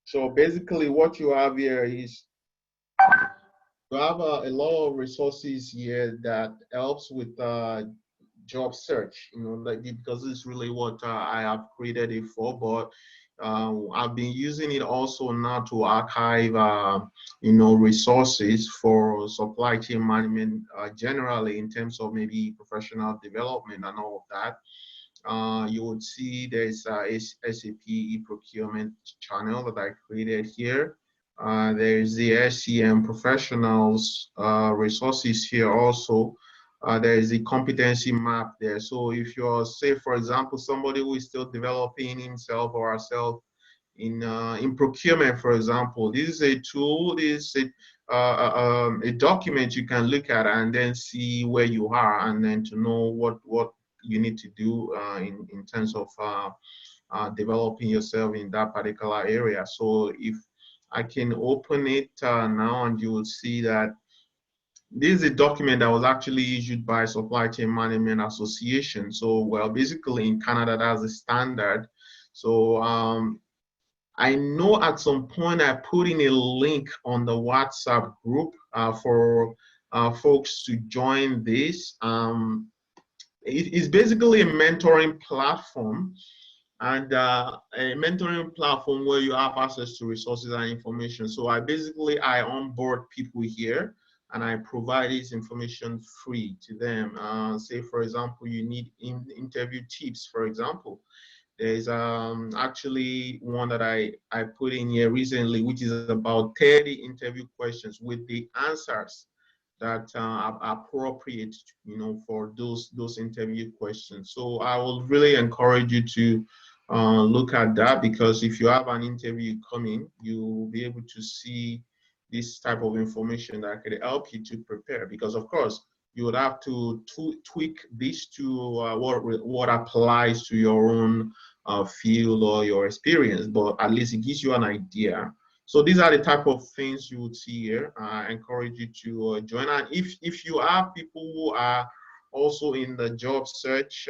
So basically what you have here is you have a lot of resources here that helps with job search, like because it's really what I have created it for, but I've been using it also now to archive, resources for supply chain management generally in terms of maybe professional development and all of that. You would see there's a SAP e-procurement channel that I created here. There's the SCM professionals resources here also. There is the competency map there. So if you're, say, for example, somebody who is still developing himself or herself in procurement, for example, this is a tool, this is a document you can look at and then see where you are and then to know what you need to do in terms of developing yourself in that particular area. So if I can open it now, and you will see that this is a document that was actually issued by Supply Chain Management Association. So, well, basically in Canada, that's the standard. So I know at some point I put in a link on the WhatsApp group for folks to join this. It's basically a mentoring platform, and a mentoring platform where you have access to resources and information. So I onboard people here and I provide this information free to them. Say, for example, you need interview tips, for example. There's actually one that I put in here recently, which is about 30 interview questions with the answers that are appropriate, for those interview questions. So I will really encourage you to look at that, because if you have an interview coming, you'll be able to see this type of information that could help you to prepare. Because of course, you would have to tweak this to what applies to your own field or your experience, but at least it gives you an idea. So these are the type of things you would see here. I encourage you to join. And if you have people who are also in the job search,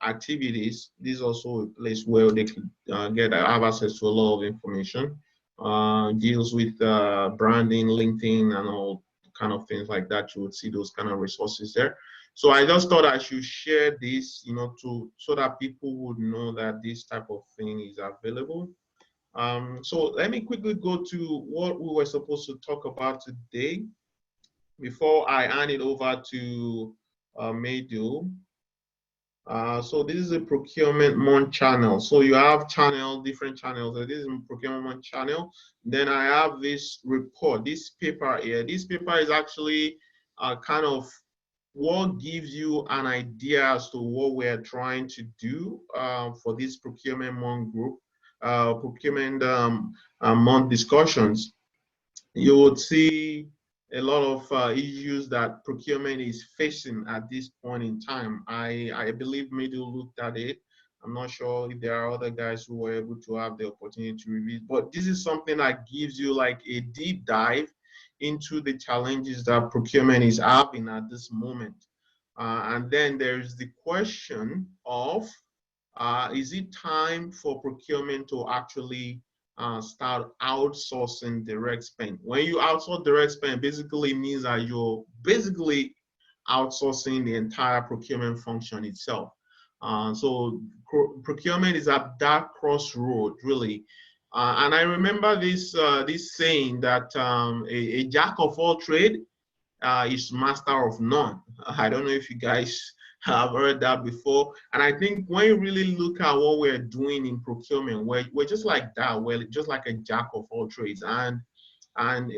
activities, this is also a place where they could have access to a lot of information. Deals with branding, LinkedIn, and all kind of things like that. You would see those kind of resources there. So I just thought I should share this, so that people would know that this type of thing is available. So let me quickly go to what we were supposed to talk about today before I hand it over to Maidul. So this is a Procurement Month channel. So you have different channels. This is a Procurement Month channel. Then I have this report, this paper here. This paper is actually kind of what gives you an idea as to what we're trying to do for this Procurement Month group, Procurement Month discussions. You would see a lot of issues that procurement is facing at this point in time. I believe Maidul looked at it. I'm not sure if there are other guys who were able to have the opportunity to review, but this is something that gives you like a deep dive into the challenges that procurement is having at this moment. And then there's the question of, is it time for procurement to actually start outsourcing direct spend? When you outsource direct spend, basically means that you're basically outsourcing the entire procurement function itself. So procurement is at that crossroad, really. And I remember this saying that a jack of all trade is master of none. I don't know if you guys have heard that before. And I think when you really look at what we're doing in procurement, we're just like that. We're just like a jack of all trades. And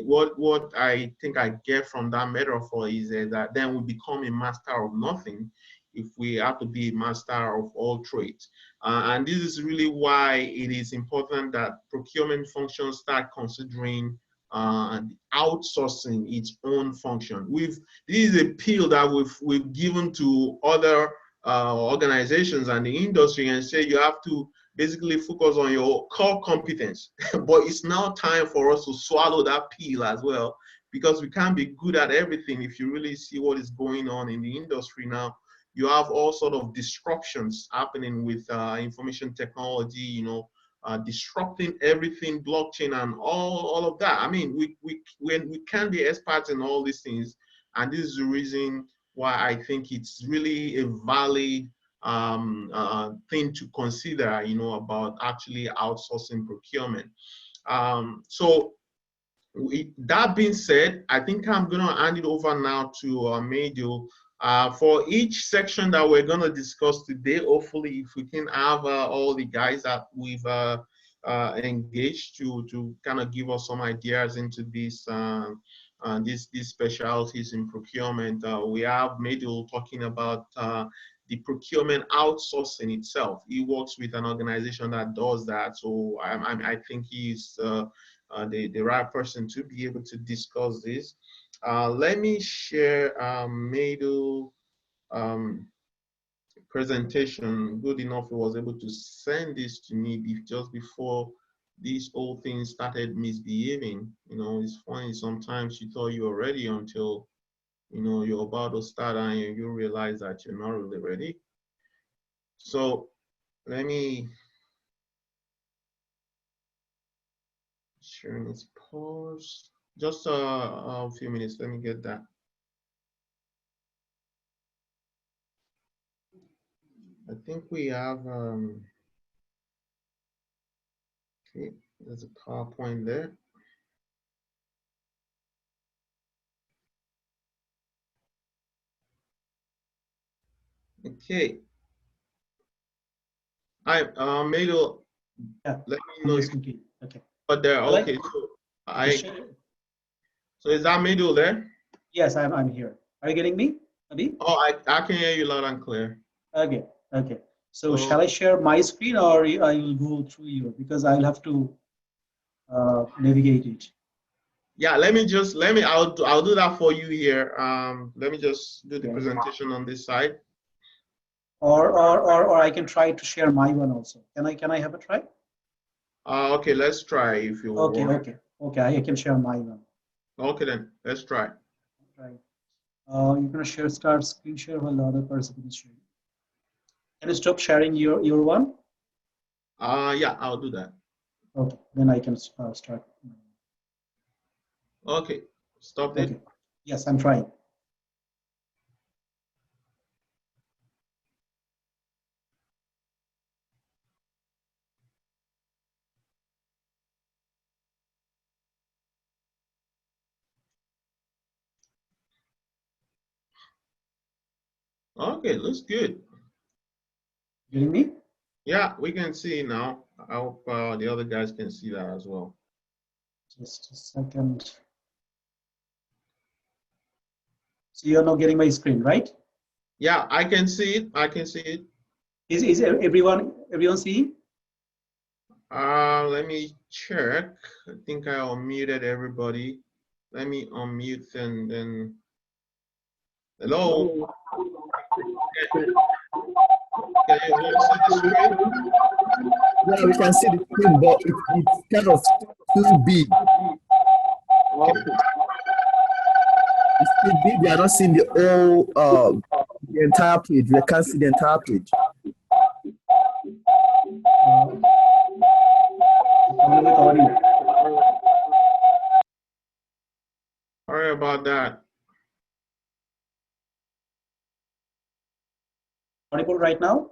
what I think I get from that metaphor is that then we become a master of nothing if we have to be a master of all trades. And this is really why it is important that procurement functions start considering outsourcing its own function. This is a pill that we've given to other organizations and the industry and say you have to basically focus on your core competence. But it's now time for us to swallow that pill as well, because we can't be good at everything. If you really see what is going on in the industry now, you have all sort of disruptions happening with information technology, disrupting everything, blockchain and all of that. I mean, we can be experts in all these things, and this is the reason why I think it's really a valid thing to consider, you know, about actually outsourcing procurement. So that being said, I think I'm going to hand it over now to Maidul. For each section that we're going to discuss today, hopefully, if we can have all the guys that we've engaged to kind of give us some ideas into these these specialties in procurement. We have Maidul talking about the procurement outsourcing itself. He works with an organization that does that, so I think he's the right person to be able to discuss this. Let me share Maidul presentation. Good enough, he was able to send this to me just before this whole thing started misbehaving. You know, it's funny, sometimes you thought you were ready until, you know, you're about to start and you realize that you're not really ready. So let me sharing its pause. Just a few minutes. Let me get that. I think we have. Okay, there's a PowerPoint there. Okay. Hi, Maidul. Yeah. Let me know if. Okay. But there. Okay. So is that Maidul there? Yes, I'm here. Are you getting me, Abi? Oh, I can hear you loud and clear. Okay. Okay. So shall I share my screen, or I will go through you, because I'll have to navigate it? Yeah, I'll do that for you here. Let me just do the presentation on this side. Or I can try to share my one also. Can I have a try? Okay, let's try if you okay, want. Okay, I can share my one. Okay then, let's try. Right. You're gonna start screen share while the other person is sharing. Can you stop sharing your one? Yeah, I'll do that. Okay, then I can start. Okay, stop it. Okay. Yes, I'm trying. Okay, looks good. Getting me? Yeah, we can see now. I hope the other guys can see that as well. Just a second. So you're not getting my screen, right? Yeah, I can see it. I can see it. Is everyone seeing? Let me check. I think I unmuted everybody. Let me unmute and then. Hello. Can you see the screen? Yeah, we can see the screen, but it's kind of too big. Okay. It's too big. We are not seeing the whole, the entire page. We can't see the entire page. Only with audio. Sorry about that. Audible right now?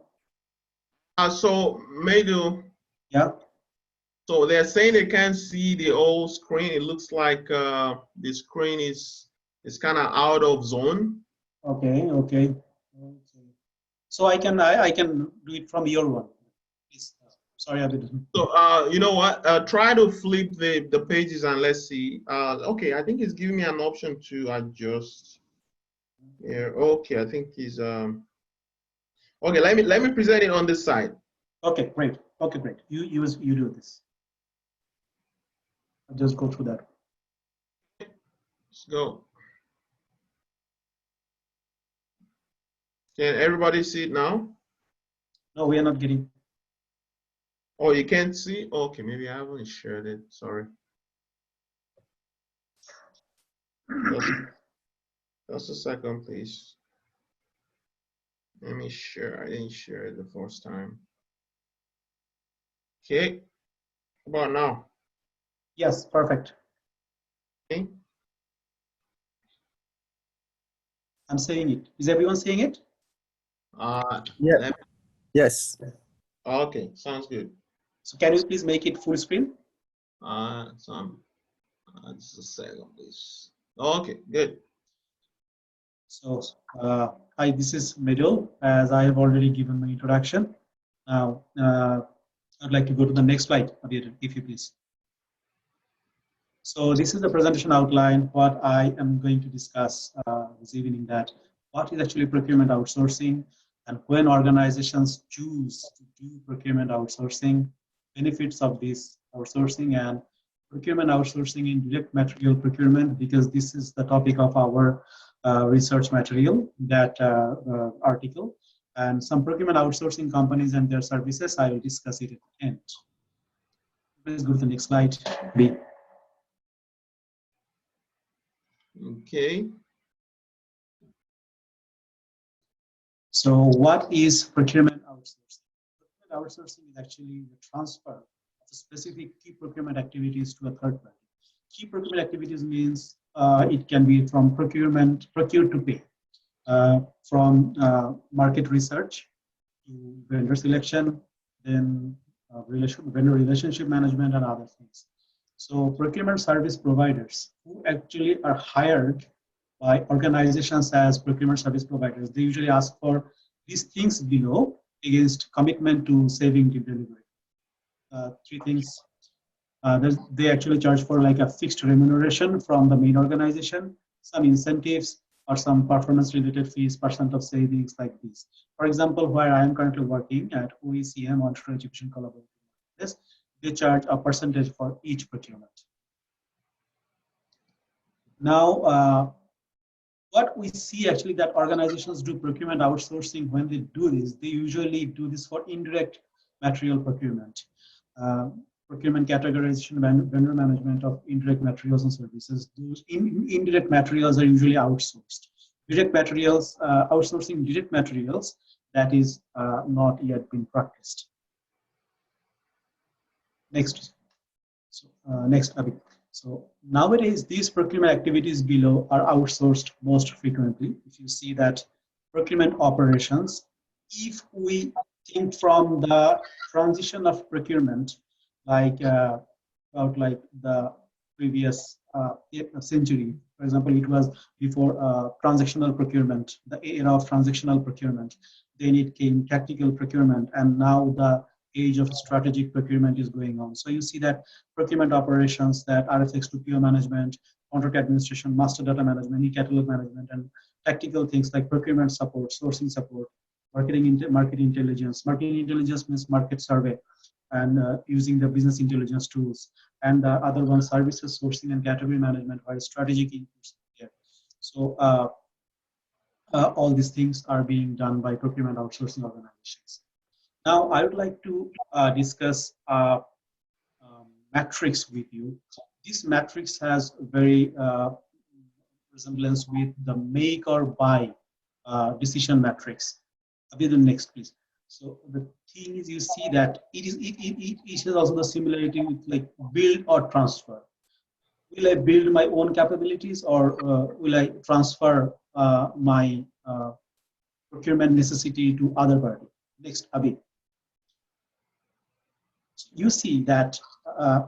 So Maidul. Yeah. So they're saying they can't see the whole screen. It looks like the screen is kind of out of zone. Okay. So I can do it from your one. Please. Sorry, Abiodun. So you know what? Try to flip the pages and let's see. Okay, I think it's giving me an option to adjust. Here. Okay, I think he's okay, let me present it on this side. Okay, great. Okay, great. You do this. I'll just go through that. Let's go. Can everybody see it now? No, we are not getting. Oh, you can't see? Okay, maybe I haven't shared it. Sorry. Just a second, please. Let me share. I didn't share it the first time. Okay. about now? Yes, perfect. Okay. I'm saying it. Is everyone seeing it? Yeah. Yes. Okay, sounds good. So can you please make it full screen? Just a second, please. Okay, good. So, hi, this is Maidul, as I have already given my introduction. Now, I'd like to go to the next slide, Abiodun, if you please. So this is the presentation outline, what I am going to discuss this evening, that what is actually procurement outsourcing, and when organizations choose to do procurement outsourcing, benefits of this outsourcing, and procurement outsourcing in direct material procurement, because this is the topic of our research material, that article, and some procurement outsourcing companies and their services. I will discuss it at the end. Please go to the next slide, B. Okay. So what is procurement outsourcing? Procurement outsourcing is actually the transfer of specific key procurement activities to a third party. Key procurement activities means it can be from procure-to-pay, from market research to vendor selection, then vendor relationship management, and other things. So procurement service providers who actually are hired by organizations as procurement service providers, they usually ask for these things below against commitment to saving the delivery. Three things. They actually charge for like a fixed remuneration from the main organization, some incentives, or some performance-related fees, percent of savings, like this. For example, where I am currently working at OECM, Ontario Education Collaborative, they charge a percentage for each procurement. Now, what we see actually that organizations do procurement outsourcing, when they do this, they usually do this for indirect material procurement. Procurement categorization, vendor management of indirect materials and services. Those indirect materials are usually outsourced. Direct materials, outsourcing direct materials, that is not yet been practiced. Next. So, next, Abhi. So nowadays, these procurement activities below are outsourced most frequently. If you see that procurement operations, if we think from the transition of procurement, like about like the previous century, for example, it was before transactional procurement, the era of transactional procurement. Then it came tactical procurement, and now the age of strategic procurement is going on. So you see that procurement operations, that RFX to PO management, contract administration, master data management, e-catalog management, and tactical things like procurement support, sourcing support, market intelligence. Market intelligence means market survey, and using the business intelligence tools. And the other one, services sourcing and category management, or strategic inputs here. So all these things are being done by procurement outsourcing organizations. Now, I would like to discuss matrix with you. This matrix has very resemblance with the make or buy decision matrix. Abiodun, next, please. So the thing is, you see that it has also the similarity with like build or transfer. Will I build my own capabilities, or will I transfer my procurement necessity to other party? Next, Abhi. You see that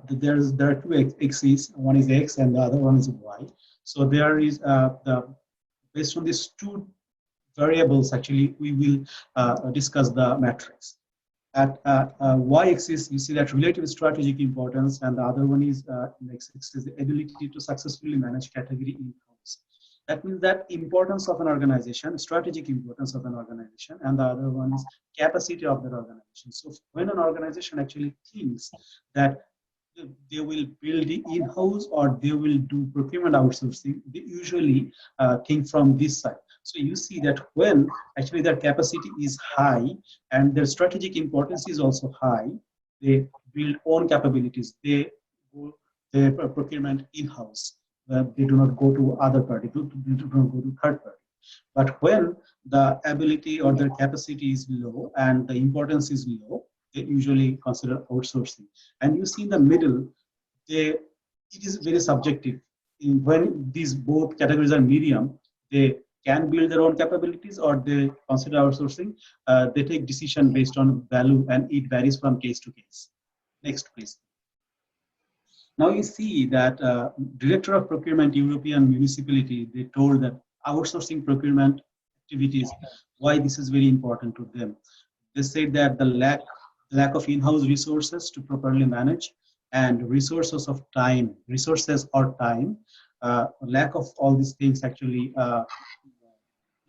there are two axes. One is X and the other one is Y. So there is based on these two variables, actually, we will discuss the matrix. At Y-axis, you see that relative strategic importance, and the other one is X-axis is the ability to successfully manage category in-house. That means that importance of an organization, strategic importance of an organization, and the other one is capacity of that organization. So when an organization actually thinks that they will build the in-house or they will do procurement outsourcing, they usually think from this side. So you see that when actually their capacity is high and their strategic importance is also high, they build own capabilities. They go their procurement in-house. They do not go to other party, they do not go to third party. But when the ability or their capacity is low and the importance is low, they usually consider outsourcing. And you see in the middle, it is very subjective. When these both categories are medium, they can build their own capabilities or they consider outsourcing. They take decision based on value and it varies from case to case. Next, please. Now you see that Director of Procurement, European Municipality, they told that outsourcing procurement activities, why this is very important to them. They said that the lack of in-house resources to properly manage and resources or time, lack of all these things actually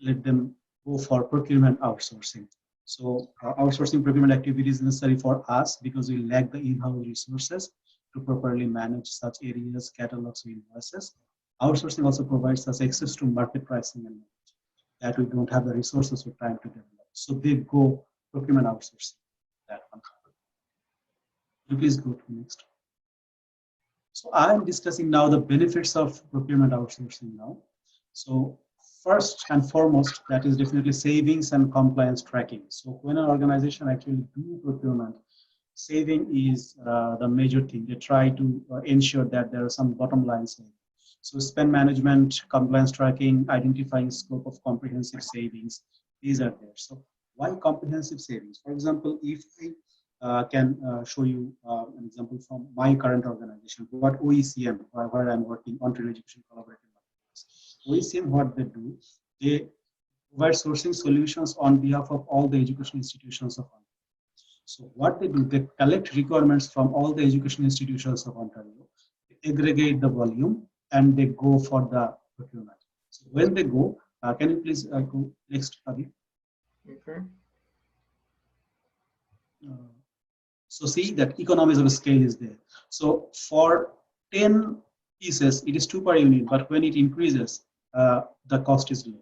let them go for procurement outsourcing. So outsourcing procurement activity is necessary for us because we lack the in-house resources to properly manage such areas, catalogs, or invoices. Outsourcing also provides us access to market pricing and that we don't have the resources or time to develop. So they go procurement outsourcing. That one. Please go to next. So I am discussing now the benefits of procurement outsourcing now. So first and foremost, that is definitely savings and compliance tracking. So when an organization actually do procurement, saving is the major thing. They try to ensure that there are some bottom line savings. So spend management, compliance tracking, identifying scope of comprehensive savings, these are there. So why comprehensive savings? For example, if I can show you an example from my current organization, what OECM, where I'm working, Ontario Education Collaborative Marketplace. OECM, what they do, they provide sourcing solutions on behalf of all the education institutions of Ontario. So what they do, they collect requirements from all the education institutions of Ontario, they aggregate the volume, and they go for the procurement. So when they go, can you please go next, Abi? Okay. So see that economies of scale is there. So for 10 pieces, it is 2 per unit, but when it increases, the cost is low.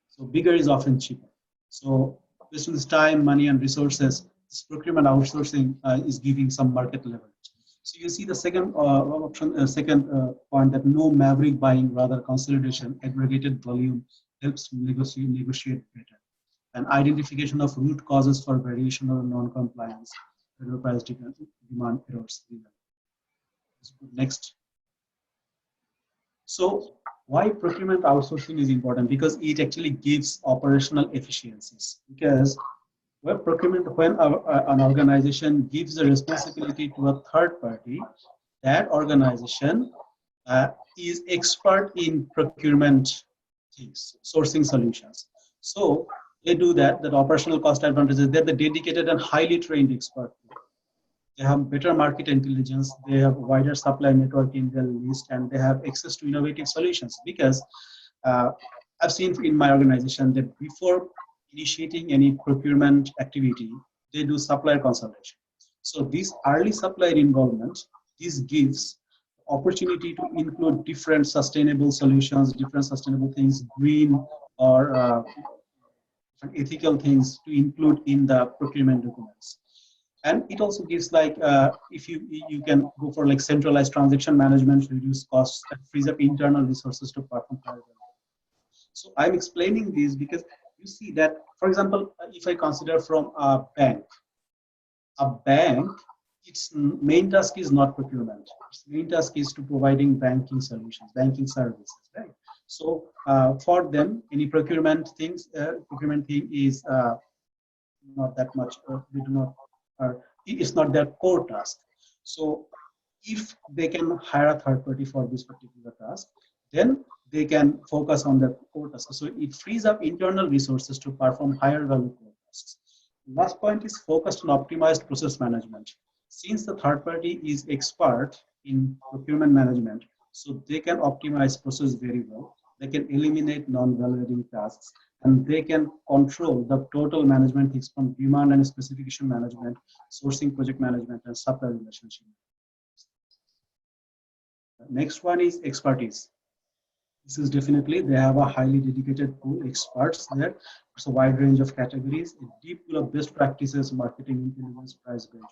So bigger is often cheaper. So based on this time, money, and resources, this procurement outsourcing is giving some market leverage. So you see the second option, second point, that no maverick buying, rather consolidation, aggregated volume helps negotiate better. And identification of root causes for variation or non-compliance, price demand errors. Next. So why procurement outsourcing is important? Because it actually gives operational efficiencies. Because when an organization gives the responsibility to a third party, that organization is expert in procurement things, sourcing solutions. So they do that operational cost advantages. They're the dedicated and highly trained expert. They have better market intelligence. They have a wider supply network in their list, and they have access to innovative solutions. Because I've seen in my organization that before initiating any procurement activity, they do supplier consultation. So this early supplier involvement, this gives opportunity to include different sustainable solutions, different sustainable things, green or ethical things to include in the procurement documents. And it also gives if you can go for centralized transaction management, reduce costs, and frees up internal resources to perform higher value. So I'm explaining this because you see that, for example, if I consider from a bank, its main task is not procurement. Its main task is to providing banking solutions, banking services, right? So for them, any procurement thing is not that much. They do not. It's not their core task. So if they can hire a third party for this particular task, then they can focus on their core tasks. So it frees up internal resources to perform higher value core tasks. Last point is focused on optimized process management. Since the third party is expert in procurement management, so they can optimize process very well. They can eliminate non-value-adding tasks, and they can control the total management things from demand and specification management, sourcing project management, and supplier relationship. Next one is expertise. This is definitely, they have a highly dedicated pool of experts there. It's a wide range of categories, a deep pool of best practices, marketing intelligence, price range.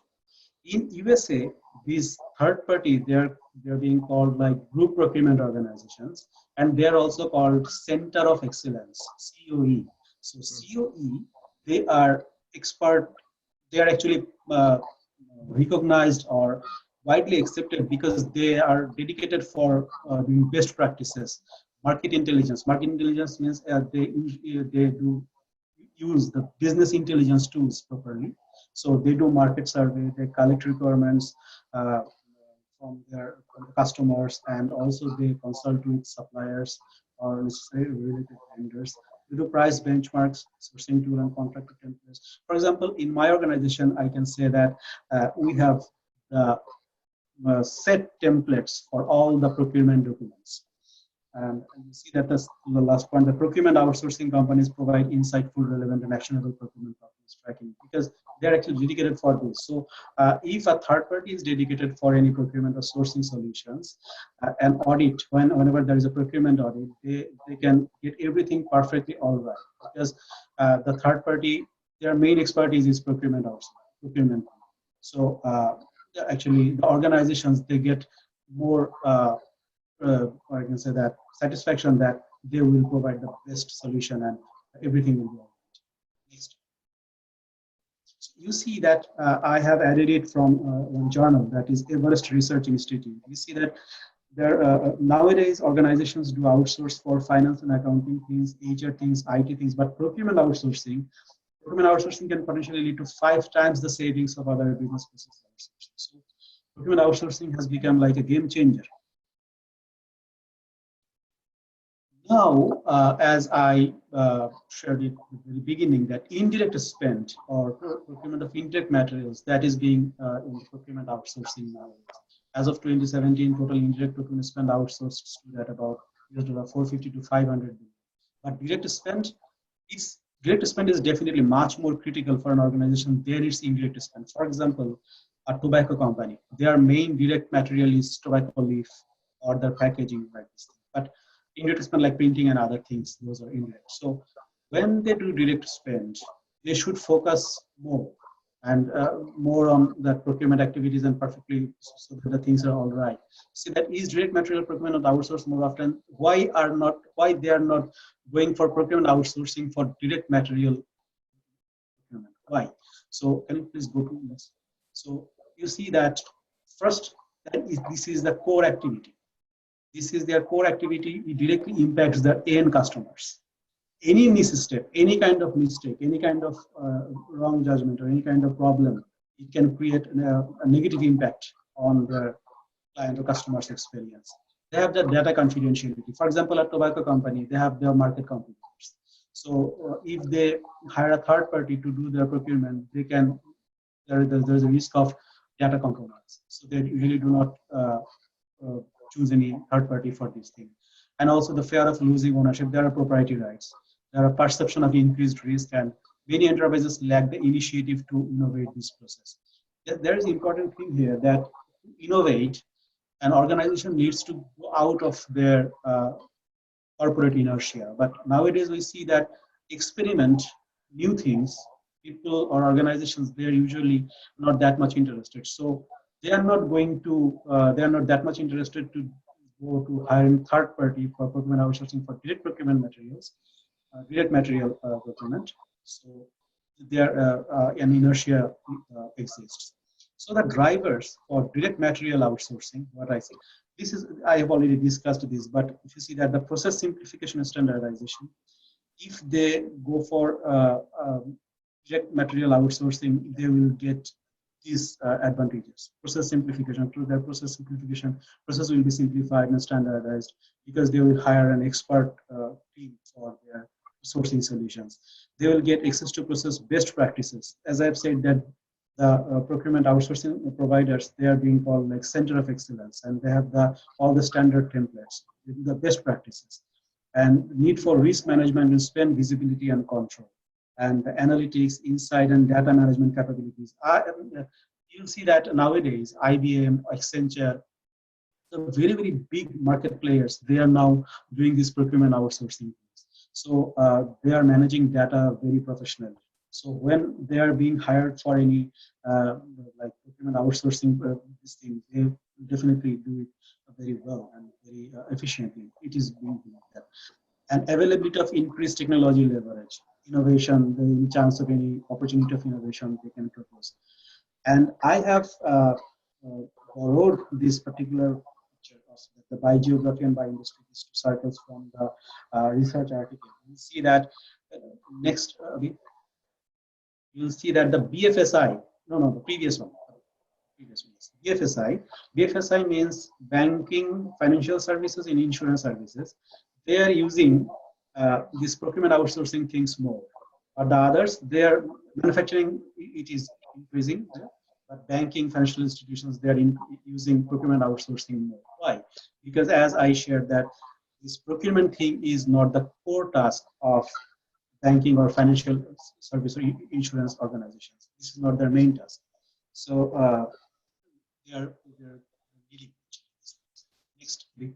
In USA, these third party, they're being called group procurement organizations, and they're also called Center of Excellence, COE. So COE, they are expert they are actually recognized or widely accepted because they are dedicated for doing best practices. Market intelligence. Market intelligence means they do use the business intelligence tools properly. So they do market survey, they collect requirements from the customers, and also they consult with suppliers or necessary related vendors. We do price benchmarks, sourcing tool, and contractor templates. For example, in my organization, I can say that we have the set templates for all the procurement documents. And you see that the last point, the procurement outsourcing companies provide insightful, relevant, and actionable procurement performance tracking because they're actually dedicated for this. So if a third party is dedicated for any procurement or sourcing solutions, an audit, whenever there is a procurement audit, they can get everything perfectly all right because the third party, their main expertise is procurement outsourcing, procurement. So actually the organizations, they get more or I can say that satisfaction that they will provide the best solution and everything will be all right. Next. So you see that I have added it from one journal, that is Everest Research Institute. You see that there nowadays organizations do outsource for finance and accounting things, HR things, IT things, but procurement outsourcing can potentially lead to 5 times the savings of other business process outsourcing. So procurement outsourcing has become like a game changer. Now, as I shared it at the very beginning, that indirect spend or procurement of indirect materials, that is being in procurement outsourcing now. As of 2017, total indirect procurement spend outsourced stood at about $450 to 500 billion. But direct spend is definitely much more critical for an organization than its indirect spend. For example, a tobacco company, their main direct material is tobacco leaf or their packaging, like this. But indirect spend like printing and other things, those are indirect. So when they do direct spend, they should focus more and more on that procurement activities and perfectly so that the things are all right. See, that is direct material procurement of outsourced more often. Why they are not going for procurement outsourcing for direct material procurement? Why? So can you please go to this? So you see that first, this is the core activity. This is their core activity. It directly impacts the end customers. Any misstep, any kind of mistake, any kind of wrong judgment or any kind of problem, it can create a negative impact on the client or customer's experience. They have the data confidentiality. For example, a tobacco company, they have their market competitors. So if they hire a third party to do their procurement, they can, there's a risk of data compromise. So they really do not choose any third party for this thing. And also the fear of losing ownership. There are proprietary rights. There are perception of increased risk, and many enterprises lack the initiative to innovate this process. There is an important thing here that to innovate, an organization needs to go out of their corporate inertia. But nowadays we see that experiment new things, people or organizations, they're usually not that much interested. So they are not going to, they are not that much interested to go to hiring third party for procurement outsourcing for direct procurement materials, direct material procurement. So there an inertia exists. So the drivers for direct material outsourcing, what I say, this is, I have already discussed this, but if you see that the process simplification and standardization, if they go for direct material outsourcing, they will get these advantages. Process simplification, through their process simplification, process will be simplified and standardized because they will hire an expert team for their sourcing solutions. They will get access to process best practices. As I've said that the procurement outsourcing providers, they are being called like center of excellence, and they have all the standard templates, the best practices, and need for risk management and spend visibility and control, and the analytics, insight, and data management capabilities. You'll see that nowadays, IBM, Accenture, the very, very big market players, they are now doing this procurement outsourcing. So they are managing data very professionally. So when they are being hired for any like procurement outsourcing this thing, they definitely do it very well and very efficiently. It is being like that. And availability of increased technology leverage. innovation, the chance of any opportunity of innovation they can propose. And I have borrowed this particular picture of the by geography and by industry, these two circles from the research article. You see that next, you'll see that the BFSI, no, the previous one, BFSI means banking, financial services, and insurance services. They are using this procurement outsourcing things more. But the others, their manufacturing, it is increasing, but banking, financial institutions, they are using procurement outsourcing more. Why? Because as I shared that this procurement thing is not the core task of banking or financial service or insurance organizations. This is not their main task. So they're really next, please.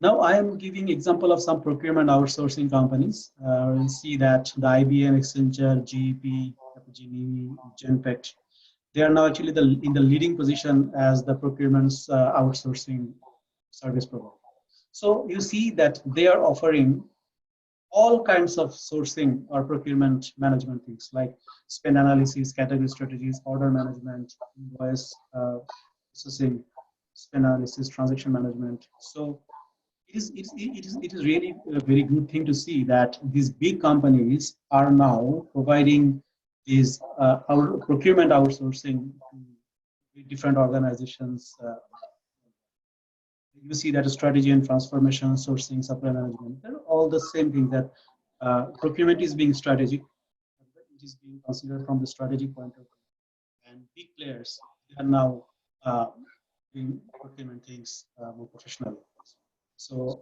Now I am giving example of some procurement outsourcing companies. We'll see that the IBM, Accenture, GEP, Capgemini, Genpact, they are now actually in the leading position as the procurement's outsourcing service provider. So you see that they are offering all kinds of sourcing or procurement management things like spend analysis, category strategies, order management, invoice processing, spend analysis, transaction management. So it is really a very good thing to see that these big companies are now providing these our procurement outsourcing to different organizations. You see that strategy and transformation, sourcing, supply management, they're all the same thing, that procurement is being strategic. It is being considered from the strategic point of view. And big players are now doing procurement things more professionally. So